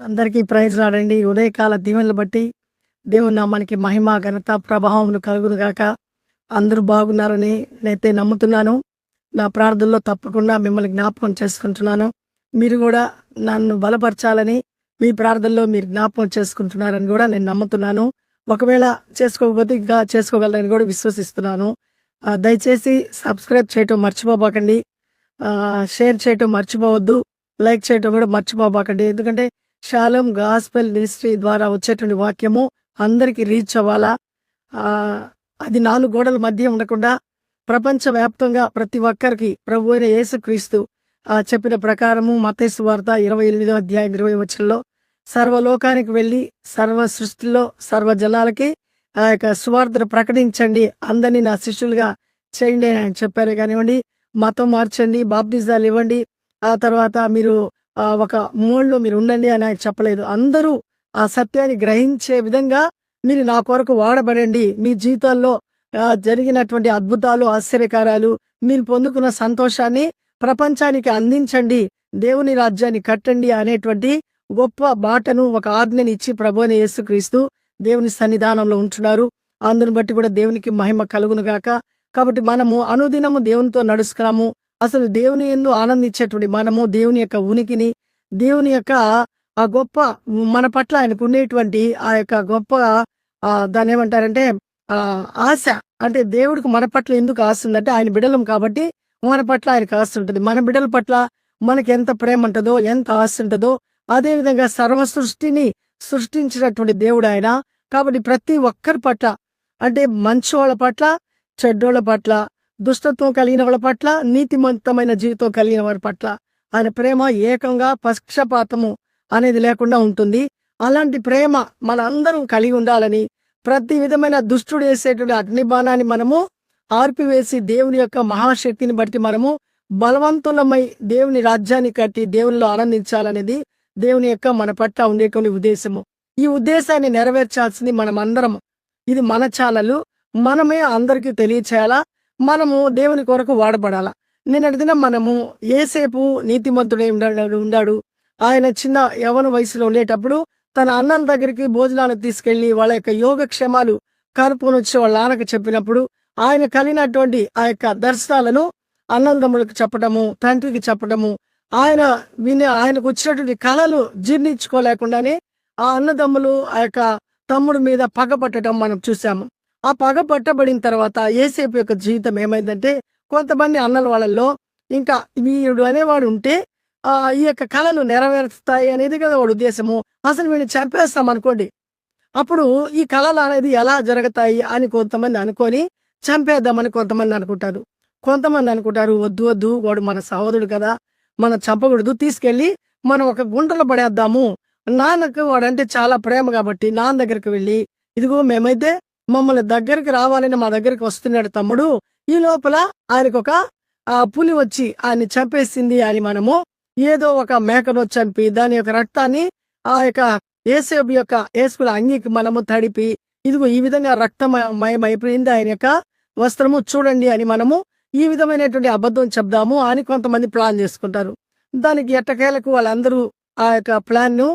అందరికీ ప్రైజ్ రాడండి. ఉదయకాల దీవెనలు బట్టి దేవుని నామానికి మహిమ, ఘనత, ప్రభావములు కలుగును గాక. అందరూ బాగున్నారని నేనైతే నమ్ముతున్నాను. నా ప్రార్థనలో తప్పకుండా మిమ్మల్ని జ్ఞాపకం చేసుకుంటున్నాను. మీరు గూడా నన్ను బలపరచాలని, మీ ప్రార్థనలో మీరు జ్ఞాపకం చేసుకుంటున్నారని గూడా నేను నమ్ముతున్నాను. ఒకవేళ చేసుకోకపోతే ఇంకా చేసుకోగలరని గూడా విశ్వసిస్తున్నాను. దయచేసి సబ్స్క్రైబ్ చేయటం మర్చిపోబాకండి. షేర్ చేయటం మర్చిపోవద్దు. లైక్ చేయటం కూడా మర్చిపోబాకండి. ఎందుకంటే షాలోమ్ గాస్పెల్ మినిస్ట్రీ ద్వారా వచ్చేటువంటి వాక్యము అందరికీ రీచ్ అవ్వాలా. అది 4 గోడల మధ్య ఉండకుండా ప్రపంచవ్యాప్తంగా ప్రతి ఒక్కరికి ప్రభు అయిన యేసుక్రీస్తు చెప్పిన ప్రకారము మత్తయి సువార్త 28వ అధ్యాయం 20వ వచనంలో సర్వలోకానికి వెళ్ళి సర్వ సృష్టిలో సర్వ జనాలకి ఆ యొక్క సువార్తను ప్రకటించండి, అందరినీ నా శిష్యులుగా చేయండి అని ఆయన చెప్పారు. కానివ్వండి, మతం మార్చండి, బాప్టిజాలు ఇవ్వండి, ఆ తర్వాత మీరు ఒక మూడ్లో మీరు ఉండండి అని ఆయన చెప్పలేదు. అందరూ ఆ సత్యాన్ని గ్రహించే విధంగా మీరు నా కొరకు వాడబడండి. మీ జీవితాల్లో జరిగినటువంటి అద్భుతాలు, ఆశ్చర్యకారాలు, మీరు పొందుకున్న సంతోషాన్ని ప్రపంచానికి అందించండి, దేవుని రాజ్యాన్ని కట్టండి అనేటువంటి గొప్ప బాటను, ఒక ఆజ్ఞని ఇచ్చి ప్రభు అయిన యేసుక్రీస్తు దేవుని సన్నిధానంలో ఉంటున్నారు. అందుని బట్టి కూడా దేవునికి మహిమ కలుగును గాక. కాబట్టి మనము అనుదినము దేవునితో నడుస్తున్నాము. అసలు దేవుని యందు ఆనందించేటువంటి మనము దేవుని యొక్క ఉనికిని, దేవుని యొక్క ఆ గొప్ప మన పట్ల ఆయనకు ఉండేటువంటి ఆ యొక్క గొప్ప దాన్ని ఏమంటారంటే ఆశ. అంటే దేవుడికి మన పట్ల ఎందుకు ఆశ ఉందంటే ఆయన బిడ్డలం కాబట్టి మన పట్ల ఆయనకు ఆశ ఉంటుంది. మన బిడ్డల పట్ల మనకి ఎంత ప్రేమ ఉంటుందో, ఎంత ఆశ ఉంటుందో, అదేవిధంగా సర్వ సృష్టిని సృష్టించినటువంటి దేవుడు ఆయన. కాబట్టి ప్రతి ఒక్కరి పట్ల, అంటే మంచోళ్ళ పట్ల, చెడ్డోళ్ళ పట్ల, దుష్టత్వం కలిగిన వాళ్ళ పట్ల, నీతిమంతమైన జీవితం కలిగిన వారి పట్ల ఆయన ప్రేమ ఏకంగా పక్షపాతము అనేది లేకుండా ఉంటుంది. అలాంటి ప్రేమ మనందరం కలిగి ఉండాలని, ప్రతి విధమైన దుష్టుడు వేసేటువంటి అగ్నిబాణాన్ని మనము ఆర్పివేసి దేవుని యొక్క మహాశక్తిని బట్టి మనము బలవంతులమై దేవుని రాజ్యాన్ని కట్టి దేవునిలో ఆనందించాలనేది దేవుని యొక్క మన పట్ల ఉండేటువంటి ఉద్దేశము. ఈ ఉద్దేశాన్ని నెరవేర్చాల్సింది మనం అందరము. ఇది మన ఛానల్, మనమే అందరికీ తెలియచేయాలా, మనము దేవుని కొరకు వాడబడాలా. నిన్నటి దినం మనము యేసేపు నీతిమంతుడై ఉండాడు. ఆయన చిన్న యవ్వన వయసులో ఉండేటప్పుడు తన అన్నం దగ్గరికి భోజనాలకు తీసుకెళ్లి వాళ్ళ యొక్క యోగక్షేమాలు కనుక్కొని వచ్చి వాళ్ళ నాన్నకు చెప్పినప్పుడు ఆయన కలిగినటువంటి ఆ యొక్క దర్శనాలను అన్నదమ్ములకు చెప్పడము, తండ్రికి చెప్పడము, ఆయనకు వచ్చినటువంటి కళలు జీర్ణించుకోలేకుండానే ఆ అన్నదమ్ములు ఆ యొక్క తమ్ముడి మీద పగపట్టడం మనం చూసాము. ఆ పగ పట్టబడిన తర్వాత యేసేపు యొక్క జీవితం ఏమైందంటే, కొంతమంది అన్నల వాళ్ళల్లో ఇంకా వీడు అనేవాడు ఉంటే ఈ యొక్క కళలు నెరవేరుస్తాయి అనేది కదా వాడు ఉద్దేశము. అసలు వీడిని చంపేస్తాం అనుకోండి, అప్పుడు ఈ కళలు అనేది ఎలా జరుగుతాయి అని కొంతమంది అనుకొని చంపేద్దామని కొంతమంది అనుకుంటారు. కొంతమంది అనుకుంటారు వద్దు వద్దు, వాడు మన సహోదరుడు కదా, మనం చంపకూడదు, తీసుకెళ్ళి మనం ఒక గుంటలో పడేద్దాము. నాన్నకు వాడంటే చాలా ప్రేమ కాబట్టి నాన్న దగ్గరికి వెళ్ళి, ఇదిగో మేమైతే మమ్మల్ని దగ్గరికి రావాలని మా దగ్గరికి వస్తున్నాడు తమ్ముడు, ఈ లోపల ఆయనకు ఒక పులి వచ్చి ఆయన్ని చంపేసింది అని మనము ఏదో ఒక మేకను చంపి దాని యొక్క రక్తాన్ని ఆ యొక్క యేసేపు యొక్క యేసుకుల అంగీకి మనము తడిపి, ఇదిగో ఈ విధంగా రక్తమయమైపోయింది ఆయన యొక్క వస్త్రము చూడండి అని మనము ఈ విధమైనటువంటి అబద్ధం చెప్దాము అని కొంతమంది ప్లాన్ చేసుకుంటారు. దానికి ఎట్టకేలకు వాళ్ళందరూ ఆ యొక్క ప్లాన్ను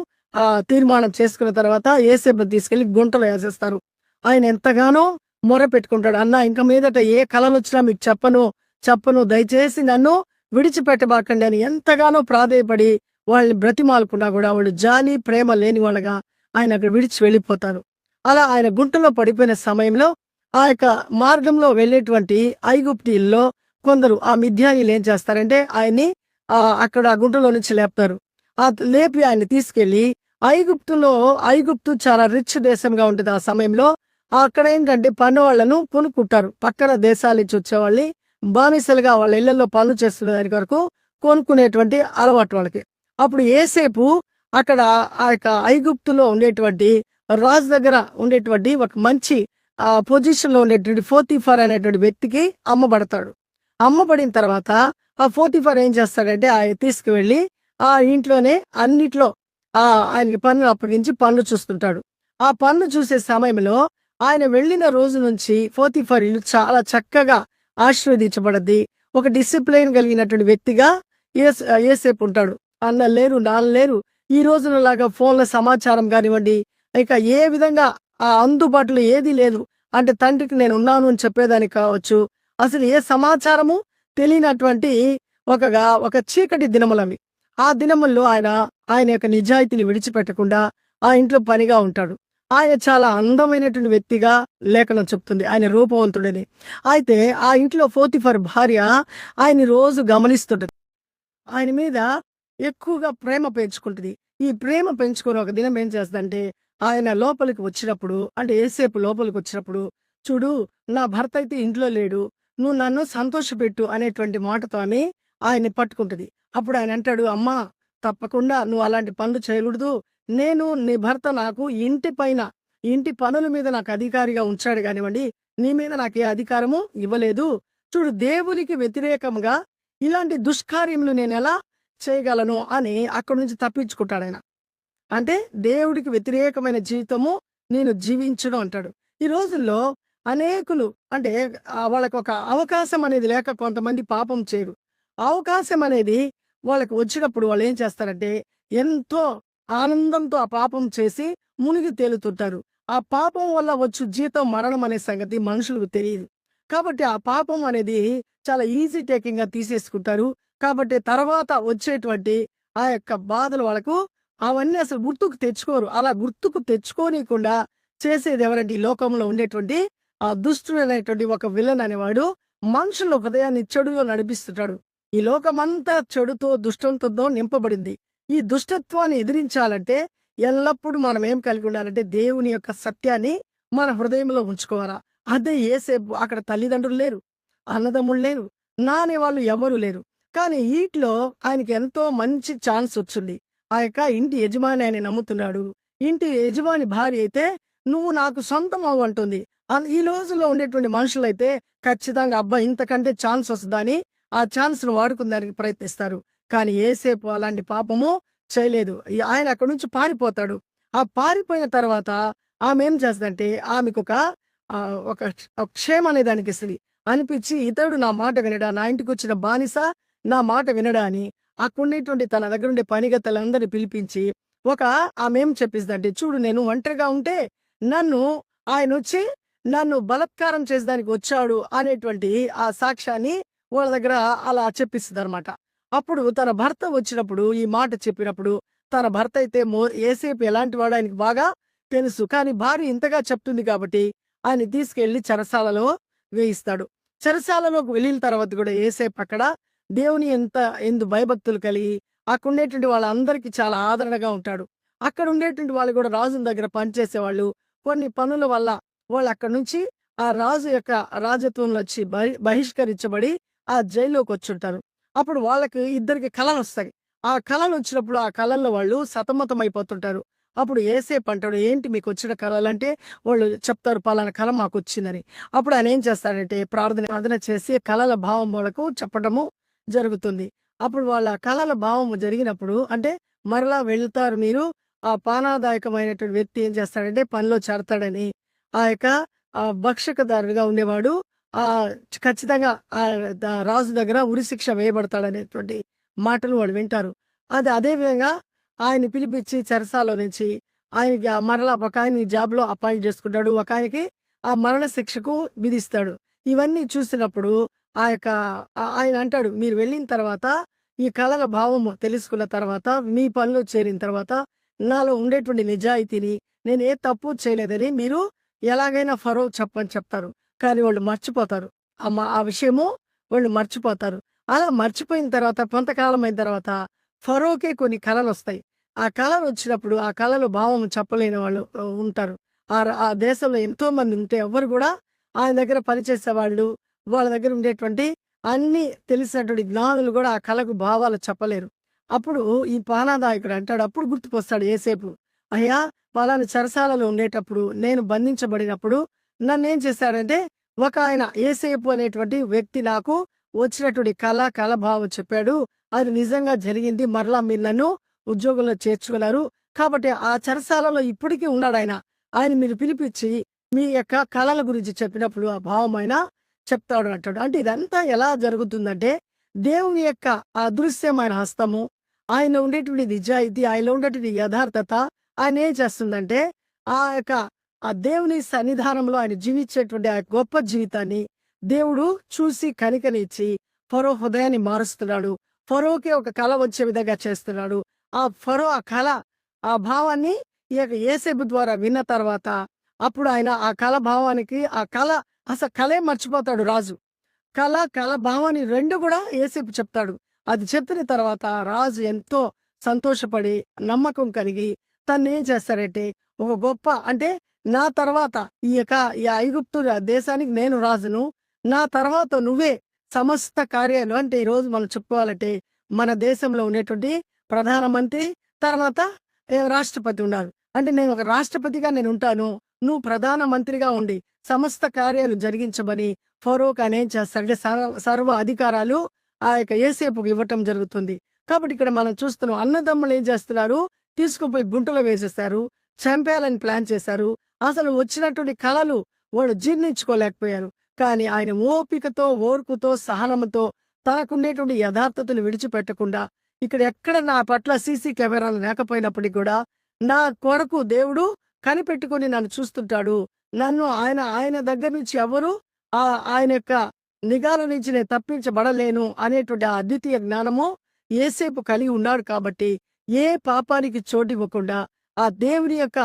తీర్మానం చేసుకున్న తర్వాత యేసేపును తీసుకెళ్లి గుంటలో వేసేస్తారు. ఆయన ఎంతగానో మొర పెట్టుకుంటాడు, అన్న ఇంక మీదట ఏ కళలు వచ్చినా మీకు చెప్పను, దయచేసి నన్ను విడిచిపెట్టబాకండి అని ఎంతగానో ప్రాధేయపడి వాళ్ళని బ్రతిమాలుకున్నా కూడా వాళ్ళు జాలి ప్రేమ లేని వాళ్ళగా ఆయన అక్కడ విడిచి వెళ్ళిపోతారు. అలా ఆయన గుంటలో పడిపోయిన సమయంలో ఆ యొక్క మార్గంలో వెళ్ళేటువంటి ఐగుప్తీయుల్లో కొందరు ఆ మిద్యానీయులు ఏం చేస్తారంటే ఆయన్ని అక్కడ ఆ గుంటలో నుంచి లేపుతారు. లేపి ఆయన తీసుకెళ్లి ఐగుప్తు చాలా రిచ్ దేశంగా ఉంటుంది. ఆ సమయంలో అక్కడ ఏంటంటే పన్ను వాళ్ళను కొనుక్కుంటారు. పక్కన దేశాల నుంచి వచ్చేవాళ్ళని బానిసలుగా వాళ్ళ ఇళ్లలో పనులు చేస్తున్న దాని కొరకు కొనుక్కునేటువంటి అలవాటు వాళ్ళకి. అప్పుడు యేసేపు అక్కడ ఆ యొక్క ఐగుప్తులో ఉండేటువంటి రాజు దగ్గర ఉండేటువంటి ఒక మంచి పొజిషన్ లో ఉండేటువంటి పోతీఫర్ అనేటువంటి వ్యక్తికి అమ్మబడతాడు. అమ్మబడిన తర్వాత ఆ పోతీఫర్ ఏం చేస్తాడంటే ఆయన తీసుకువెళ్ళి ఆ ఇంట్లోనే అన్నిట్లో ఆయనకి పన్ను అప్పగించి పనులు చూస్తుంటాడు. ఆ పన్ను చూసే సమయంలో ఆయన వెళ్ళిన రోజు నుంచి పోతీఫర్ ఇల్లు చాలా చక్కగా ఆశీర్వదించబడద్ది. ఒక డిసిప్లైన్ కలిగినటువంటి వ్యక్తిగా యేసేపు ఉంటాడు. అన్న లేరు, నాన్న లేరు, ఈ రోజునలాగా ఫోన్ల సమాచారం కానివ్వండి, ఇక ఏ విధంగా అందుబాటులో ఏదీ లేదు. అంటే తండ్రికి నేనున్నాను అని చెప్పేదానికి కావచ్చు. అసలు ఏ సమాచారము తెలియనటువంటి ఒక చీకటి దినములవి. ఆ దినముల్లో ఆయన యొక్క నిజాయితీని విడిచిపెట్టకుండా ఆ ఇంట్లో పనిగా ఉంటాడు. ఆయన చాలా అందమైనటువంటి వ్యక్తిగా లేఖనం చెప్తుంది. ఆయన రూపవంతుడని. అయితే ఆ ఇంట్లో పోతిఫర్ భార్య ఆయన్ని రోజు గమనిస్తుంటది. ఆయన మీద ఎక్కువగా ప్రేమ పెంచుకుంటది. ఈ ప్రేమ పెంచుకొని ఒక దినం ఏం చేస్తదంటే, ఆయన లోపలికి వచ్చినప్పుడు అంటే యేసేపు లోపలికొచ్చినప్పుడు, "చూడు, నా భర్త అయితే ఇంట్లో లేడు. నువ్వు నన్ను సంతోషపెట్టు" అనేటువంటి మాటతో ఆమె ఆయన్ని పట్టుకుంటది. అప్పుడు ఆయన అంటాడు, "అమ్మా, తప్పకుండా నువ్వు అలాంటి పనులు చేయకూడదు. నీ భర్త నాకు ఇంటి పనుల మీద నాకు అధికారిగా ఉంచాడు గానివ్వండి, నీ మీద నాకు ఏ అధికారము ఇవ్వలేదు. చూడు, దేవునికి వ్యతిరేకంగా ఇలాంటి దుష్కార్యములు నేనెలా చేయగలను" అని అక్కడి నుంచి తప్పించుకుంటాడాయన. అంటే దేవుడికి వ్యతిరేకమైన జీవితము నేను జీవించను అంటాడు. ఈ రోజుల్లో అనేకులు అంటే వాళ్ళకొక అవకాశం అనేది లేక కొంతమంది పాపం చేయరు. అవకాశం అనేది వాళ్ళకి వచ్చినప్పుడు వాళ్ళేం చేస్తారంటే, ఎంతో ఆనందంతో ఆ పాపం చేసి మునిగి తేలుతుంటారు. ఆ పాపం వల్ల వచ్చు జీతం మరణం అనే సంగతి మనుషులకు తెలీదు. కాబట్టి ఆ పాపం అనేది చాలా ఈజీ టేకింగ్‌గా తీసేసుకుంటారు. కాబట్టి తర్వాత వచ్చేటువంటి ఆ యొక్క బాధలు వాళ్ళకు అవన్నీ అసలు గుర్తుకు తెచ్చుకోరు. అలా గుర్తుకు తెచ్చుకోనీయకుండా చేసేదెవరంటే ఈ లోకంలో ఉండేటువంటి ఆ దుష్టుడైనటువంటి ఒక విలన్ అనేవాడు మనుషుల హృదయాన్ని చెడులో నడిపిస్తుంటాడు. ఈ లోకమంతా చెడుతో, దుష్టంతో నింపబడింది. ఈ దుష్టత్వాన్ని ఎదిరించాలంటే ఎల్లప్పుడూ మనం ఏం కలిగి ఉండాలంటే దేవుని యొక్క సత్యాన్ని మన హృదయంలో ఉంచుకోవాలా. అదే యేసేపు. అక్కడ తల్లిదండ్రులు లేరు, అన్నదమ్ములు లేరు, నా అనేవాళ్ళు ఎవరు లేరు. కానీ ఈటిలో ఆయనకి ఎంతో మంచి ఛాన్స్ వచ్చింది. ఆ యొక్క ఇంటి యజమాని ఆయన నమ్ముతున్నాడు. ఇంటి యజమాని భార్య అయితే నువ్వు నాకు సొంతం అవ్వు అంటుంది. ఈ రోజుల్లో ఉండేటువంటి మనుషులైతే ఖచ్చితంగా అబ్బా, ఇంతకంటే ఛాన్స్ వస్తదని ఆ ఛాన్స్‌ను వాడుకుందానికి ప్రయత్నిస్తారు. కానీ యేసేపు అలాంటి పాపము చేయలేదు. ఆయన అక్కడి నుంచి పారిపోతాడు. ఆ పారిపోయిన తర్వాత ఆమె ఏం చేస్తదంటే ఆమెకొక ఒక క్షేమం అనే దానికిస్తది. అనిపిచ్చి ఇతడు నా మాట వినడా, నా ఇంటికొచ్చిన బానిస నా మాట వినడా అని అక్కడుండేటువంటి తన దగ్గరుండే పనిగత్తెలందరిని పిలిపించి ఆమేం చెప్పిస్తదంటే, చూడు, నేను ఒంటరిగా ఉంటే నన్ను ఆయనొచ్చి నన్ను బలాత్కారం చేసేదానికి వచ్చాడు అనేటువంటి ఆ సాక్ష్యాన్ని వాళ్ళ దగ్గర అలా చెప్పిస్తదనమాట. అప్పుడు తన భర్త వచ్చినప్పుడు ఈ మాట చెప్పినప్పుడు తన భర్త అయితే యేసేపు ఎలాంటి వాడో ఆయనకి బాగా తెలుసు. కానీ భార్య ఇంతగా చెప్తుంది కాబట్టి ఆయన్ని తీసుకెళ్ళి చెరసాలలో వేయిస్తాడు. చెరసాలలోకి వెళ్ళిన తర్వాత కూడా యేసేపు అక్కడ దేవుని ఎందు భయభక్తులు కలిగి అక్కడుండేటువంటి వాళ్ళందరికీ చాలా ఆదరణగా ఉంటాడు. అక్కడ ఉండేటువంటి వాళ్ళు కూడా రాజుల దగ్గర పనిచేసేవాళ్ళు. కొన్ని పనుల వల్ల వాళ్ళు అక్కడి నుంచి ఆ రాజు యొక్క రాజత్వంలో వచ్చి బహిష్కరించబడి ఆ జైల్లోకొచ్చుంటారు. అప్పుడు వాళ్ళకి ఇద్దరికి కలలొస్తాయి. ఆ కలలొచ్చినప్పుడు ఆ కలల్లో వాళ్ళు సతమతమైపోతుంటారు. అప్పుడు యేసేపు అంటాడు, "ఏంటి మీకొచ్చిన కలలంటే?" వాళ్ళు చెప్తారు, "పలానా కల మాకొచ్చిందని." అప్పుడు ఆయన ఏం చేస్తాడంటే ప్రార్థన చేసి కలల భావం వాళ్ళకు చెప్పడము జరుగుతుంది. అప్పుడు వాళ్ళ కలల భావము జరిగినప్పుడు అంటే మరలా వెళ్తారు మీరు. ఆ పానాదాయకమైనటువంటి వ్యక్తి ఏం చేస్తాడంటే పనిలో చేరతాడని ఆ యొక్క భక్షకదారుడుగా ఉండేవాడు ఖచ్చితంగా రాజు దగ్గర ఉరిశిక్ష వేయబడతాడనేటువంటి మాటలు వాళ్ళు వింటారు. అదే విధంగా ఆయన్ని పిలిపించి చెరసాలలో నుంచి ఆయనకి మరలా ఒకాయన్ని జాబ్‌లో అపాయింట్ చేసుకుంటాడు. ఒకాయనకి ఆ మరణ శిక్షకు విధిస్తాడు. ఇవన్నీ చూసినప్పుడు ఆ యొక్క ఆయన అంటాడు, "మీరు వెళ్ళిన తర్వాత ఈ కలల భావము తెలుసుకున్న తర్వాత, మీ పనిలో చేరిన తర్వాత నాలో ఉండేటువంటి నిజాయితీని, నేను ఏ తప్పు చేయలేదని మీరు ఎలాగైనా ఫరో చెప్పని చెప్తారు." కానీ వాళ్ళు మర్చిపోతారు. ఆ విషయము వాళ్ళు మర్చిపోతారు. అలా మర్చిపోయిన తర్వాత కొంతకాలం అయిన తర్వాత ఫరోకే కొన్ని కలలొస్తాయి. ఆ కలలొచ్చినప్పుడు ఆ కలల భావం చెప్పలేని వాళ్ళు ఉంటారు. ఆ దేశంలో ఎంతోమంది ఉంటే ఎవ్వరు గూడా ఆయన దగ్గర పనిచేసేవాళ్ళు, వాళ్ళ దగ్గర ఉండేటువంటి అన్నీ తెలిసినటువంటి జ్ఞానులు గూడా ఆ కళకు భావాలు చెప్పలేరు. అప్పుడు ఈ పానాదాయకుడు అంటాడు, అప్పుడు గుర్తుకొస్తాడు యేసేపు. "అయ్యా, పలానా చెరసాలలో ఉండేటప్పుడు నేను బంధించబడినప్పుడు నన్నేం చేశాడంటే ఒకాయన యేసేపు అనేటువంటి వ్యక్తి నాకు వచ్చినటువంటి కల భావం చెప్పాడు. అది నిజంగా జరిగింది. మరలా మీరు నన్ను ఉద్యోగంలో చేర్చుకున్నారు. కాబట్టి ఆ చెరసాలలో ఇప్పటికీ ఉన్నాడాయన. ఆయన మీరు పిలిపించి మీ యొక్క కళల గురించి చెప్పినప్పుడు ఆ భావం ఆయన చెప్తాడు" అంటాడు. అంటే ఇదంతా ఎలా జరుగుతుందంటే దేవుని యొక్క అదృశ్యమైన హస్తము, ఆయనలో ఉండేటువంటి నిజాయితీ, ఆయనలో ఉండేటువంటి యథార్థత ఆయన ఏం చేస్తుందంటే, ఆ యొక్క ఆ దేవుని సన్నిధానంలో ఆయన జీవించేటువంటి ఆ గొప్ప జీవితాన్ని దేవుడు చూసి కనికరించి ఫరో హృదయాన్ని మారుస్తున్నాడు. ఫరోకి ఒక కల వచ్చే విధంగా చేస్తున్నాడు. ఫరో ఆ కల, ఆ భావాన్ని ఈ యొక్క యోసేపు ద్వారా విన్న తర్వాత అప్పుడు ఆయన ఆ కల భావానికి ఆ కల అసలు కలే మర్చిపోతాడు రాజు. కల భావాన్ని 2 కూడా యోసేపు చెప్తాడు. అది చెప్పిన తర్వాత రాజు ఎంతో సంతోషపడి, నమ్మకం కలిగి తనేం చేస్తాడంటే ఒక గొప్ప అంటే నా తర్వాత ఈ ఐగుప్తు దేశానికి నేను రాజును. నా తర్వాత నువ్వే సమస్త కార్యాలు అంటే ఈరోజు మనం చెప్పుకోవాలంటే మన దేశంలో ఉండేటువంటి ప్రధానమంత్రి తర్వాత రాష్ట్రపతి ఉన్నారు. అంటే నేను ఒక రాష్ట్రపతిగా నేనుంటాను. నువ్వు ప్రధానమంత్రిగా ఉండి సమస్త కార్యాలు జరిగించమని ఫరోకి ఆయన ఏం చేస్తాడంటే సర్వ అధికారాలు ఆ యొక్క యోసేపుకి ఇవ్వటం జరుగుతుంది. కాబట్టి ఇక్కడ మనం చూస్తున్నాం అన్నదమ్ములు ఏం చేస్తున్నారు, తీసుకుపోయి గుంటలో వేసేస్తారు, చంపేయాలని ప్లాన్ చేశారు. అసలు వచ్చినటువంటి కళలు వాళ్ళు జీర్ణించుకోలేకపోయారు. కానీ ఆయన ఓపికతో, ఓర్పుతో, సహనంతో తనకుండేటువంటి యథార్థతను విడిచిపెట్టకుండా ఇక్కడ ఎక్కడ నా పట్ల సీసీ కెమెరాలు లేకపోయినప్పటికీ కూడా నా కొరకు దేవుడు కనిపెట్టుకొని నన్ను చూస్తుంటాడు. నన్ను ఆయన దగ్గర నుంచి ఎవరు ఆయన యొక్క నిఘాల నుంచి నేను తప్పించబడలేను అనేటువంటి ఆ అద్వితీయ జ్ఞానము యేసేపు కలిగి ఉన్నాడు. కాబట్టి ఏ పాపానికి చోటివ్వకుండా ఆ దేవుని యొక్క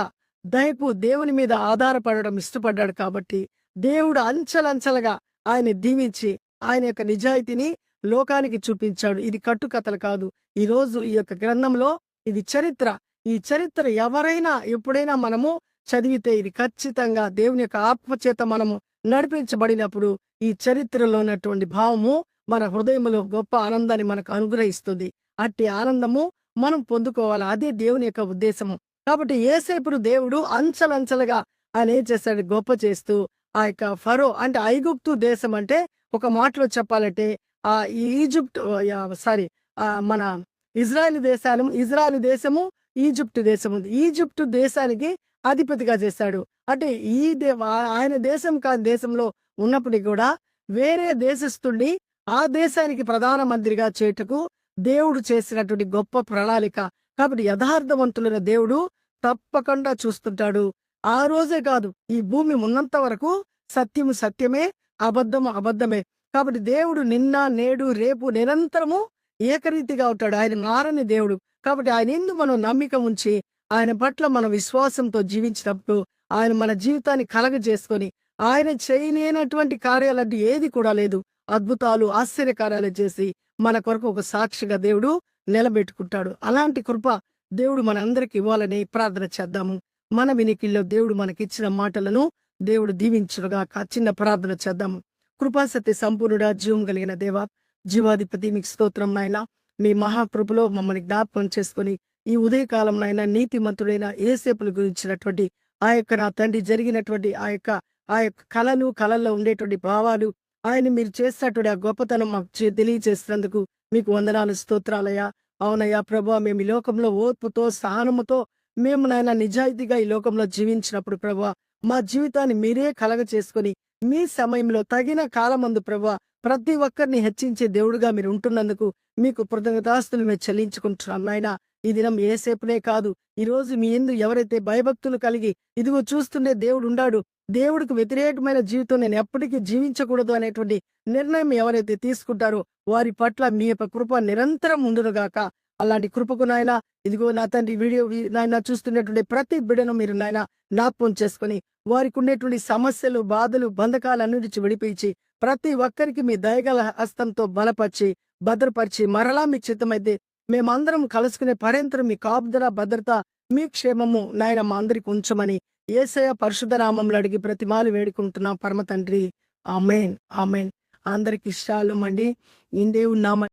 దయకు దేవుని మీద ఆధారపడడం ఇష్టపడ్డాడు. కాబట్టి దేవుడు అంచెలంచెలుగా ఆయన దీవించి ఆయన యొక్క నిజాయితీని లోకానికి చూపించాడు. ఇది కట్టుకథలు కాదు. ఈరోజు ఈ యొక్క గ్రంథంలో ఇది చరిత్ర. ఈ చరిత్ర ఎవరైనా ఎప్పుడైనా మనము చదివితే ఇది ఖచ్చితంగా దేవుని యొక్క ఆత్మచేత మనము నడిపించబడినప్పుడు ఈ చరిత్రలో ఉన్నటువంటి భావము మన హృదయంలో గొప్ప ఆనందాన్ని మనకు అనుగ్రహిస్తుంది. అట్టి ఆనందము మనం పొందుకోవాలి. అదే దేవుని యొక్క ఉద్దేశము. కాబట్టి యోసేపును దేవుడు అంచెలంచెలుగా ఆయన ఏం చేశాడు, గొప్ప చేస్తూ ఆ యొక్క ఫరో అంటే ఐగుప్తు దేశం అంటే ఒక మాటలో చెప్పాలంటే ఆ ఈజిప్ట్ మన ఇజ్రాయెల్ దేశము ఈజిప్ట్ దేశం ఉంది. ఈజిప్ట్ దేశానికి అధిపతిగా చేశాడు. అంటే ఆయన దేశం కాని దేశంలో ఉన్నప్పటికీ కూడా వేరే దేశస్థుండి ఆ దేశానికి ప్రధానమంత్రిగా చేయుటకు దేవుడు చేసినటువంటి గొప్ప ప్రణాళిక. కాబట్టి యథార్థవంతులైన దేవుడు తప్పకుండా చూస్తుంటాడు. ఆ రోజే కాదు, ఈ భూమి ఉన్నంత వరకు సత్యము సత్యమే, అబద్ధము అబద్ధమే. కాబట్టి దేవుడు నిన్న నేడు రేపు నిరంతరము ఏకరీతిగా ఉంటాడు. ఆయన మారని దేవుడు. కాబట్టి ఆయన ఎందు మనం నమ్మిక ఉంచి ఆయన పట్ల మన విశ్వాసంతో జీవించినప్పుడు ఆయన మన జీవితాన్ని కలగజేసుకొని ఆయన చేయలేనటువంటి కార్యాలంటూ ఏది కూడా లేదు. అద్భుతాలు ఆశ్చర్యకార్యాలు చేసి మన కొరకు ఒక సాక్షిగా దేవుడు నిలబెట్టుకుంటాడు. అలాంటి కృప దేవుడు మనందరికి ఇవ్వాలని ప్రార్థన చేద్దాము. మన వినికిల్లో దేవుడు మనకిచ్చిన మాటలను దేవుడు దీవించునుగా. చిన్న ప్రార్థన చేద్దాము. కృపాసత్య సంపూర్ణుడా, జీవం కలిగిన దేవా, జీవాధిపతి, మీకు స్తోత్రం నాయన. మీ మహాకృపలో మమ్మల్ని జ్ఞాపకం చేసుకుని ఈ ఉదయకాలం నాయన నీతిమంతుడైన యేసేపును గురించినటువంటి ఆ యొక్క నా తండ్రి జరిగినటువంటి ఆ యొక్క కళల్లో ఉండేటువంటి భావాలు ఆయన మీరు చేసినటువంటి ఆ గొప్పతనం మాకు తెలియజేసినందుకు మీకు వందనాలు, స్తోత్రాలయ్యా. అవునయ్యా ప్రభువా, మేము ఈ లోకంలో ఓర్పుతో సహనముతో మేము నాయన నిజాయితీగా ఈ లోకంలో జీవించినప్పుడు ప్రభువా మా జీవితాన్ని మీరే కలగ చేసుకుని మీ సమయంలో తగిన కాలమందు ప్రభువా ప్రతి ఒక్కరిని హెచ్చించే దేవుడుగా మీరు ఉంటున్నందుకు మీకు కృతజ్ఞతాస్తులు మేము చెల్లించుకుంటున్నాం నాయన. ఈ దినం యేసేపునే కాదు, ఈ రోజు మీ యందు ఎవరైతే భయభక్తులు కలిగి ఇదిగో చూస్తుండే దేవుడు ఉండాడు, దేవుడికి వ్యతిరేకమైన జీవితం నేను ఎప్పటికీ జీవించకూడదు అనేటువంటి నిర్ణయం ఎవరైతే తీసుకుంటారో వారి పట్ల మీ యొక్క కృప నిరంతరం ఉండునుగాక. అలాంటి కృపకు నాయన ఇదిగో నా తండ్రి వీడియో నాయన చూస్తున్నటువంటి ప్రతి బిడ్డను మీరు నాయన జ్ఞాపకం చేసుకుని వారికి ఉండేటువంటి సమస్యలు, బాధలు, బంధకాలన్నిటి నుంచి విడిపించి ప్రతి ఒక్కరికి మీ దయగల హస్తంతో బలపరిచి భద్రపరిచి మరలా మీకు చిత్తమైతే మేమందరం కలుసుకునే పర్యంతరం మీ కాపుదల, భద్రత, మీ క్షేమము నాయన మా అందరికి ఉంచమని యేసయ్య పరిశుద్ధ నామములో అడిగి ప్రతిమాలు వేడుకుంటున్నాం పరమ తండ్రి. ఆమేన్, ఆమేన్. అందరికి షాలోమ్ అండి. ఈ దేవుని నామ